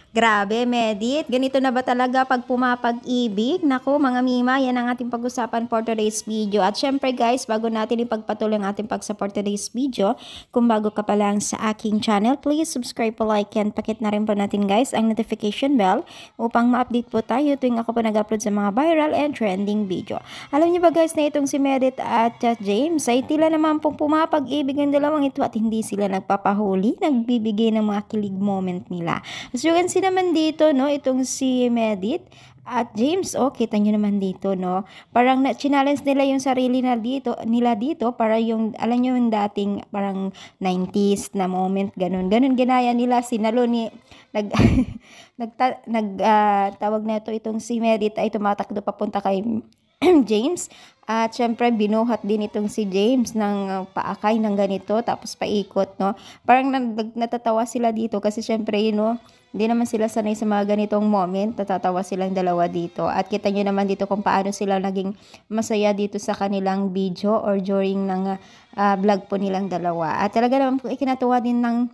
Grabe, Medit. Ganito na ba talaga pag pumapag-ibig? Naku, mga Mima, yan ang ating pag-usapan for today's video. At syempre guys, bago natin ipagpatuloy ang ating pag-support today's video, kung bago ka pa lang sa aking channel, please subscribe po, like, and pakit na rin po natin guys ang notification bell upang ma-update po tayo tuwing ako po nag-upload sa mga viral and trending video. Alam niyo ba guys na itong si Medit at James ay tila naman pong pumapag-ibig ang dalawang ito at hindi sila nagpapahuli, nagbibigay ng mga kilig moment nila. So, you can see naman dito, no, itong si Medit at James, oh, kita nyo naman dito, no, parang challenge nila yung sarili nila dito para yung, alam nyo yung dating parang 90s na moment, ganun, ginaya nila, sinalo ni, tawag na itong si Medit ay tumatakbo papunta kay James. At syempre binuhat din itong si James ng paakay ng ganito tapos paikot, no. Parang natatawa sila dito kasi syempre hindi naman sila sanay sa mga ganitong moment. Natatawa silang dalawa dito. At kita nyo naman dito kung paano sila naging masaya dito sa kanilang video or during ng vlog po nilang dalawa. At talaga naman po ikinatuwa din ng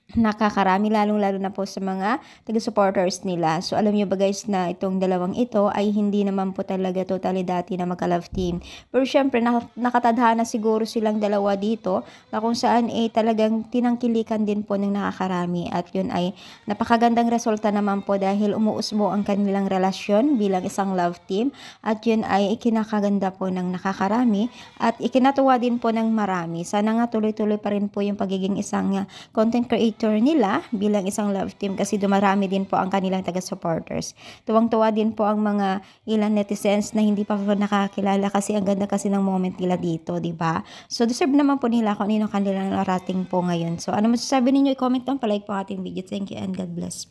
nakakarami, lalong-lalo na po sa mga taga-supporters nila. So, alam nyo ba guys na itong dalawang ito ay hindi naman po talaga totally dati na magka-love team. Pero syempre, nakatadhana siguro silang dalawa dito na kung saan talagang tinangkilikan din po ng nakakarami. At yun ay napakagandang resulta naman po dahil umuusbo ang kanilang relasyon bilang isang love team. At yun ay ikinakaganda po ng nakakarami at ikinatuwa din po ng marami. Sana nga tuloy-tuloy pa rin po yung pagiging isang content creator nila bilang isang love team kasi dumarami din po ang kanilang taga-supporters. Tuwang-tuwa din po ang mga ilang netizens na hindi pa po nakakilala kasi ang ganda kasi ng moment nila dito, di ba? So deserve naman po nila kung ano kanilang narating po ngayon. So ano masasabi ninyo? I-comment down, palike po ating video. Thank you and God bless.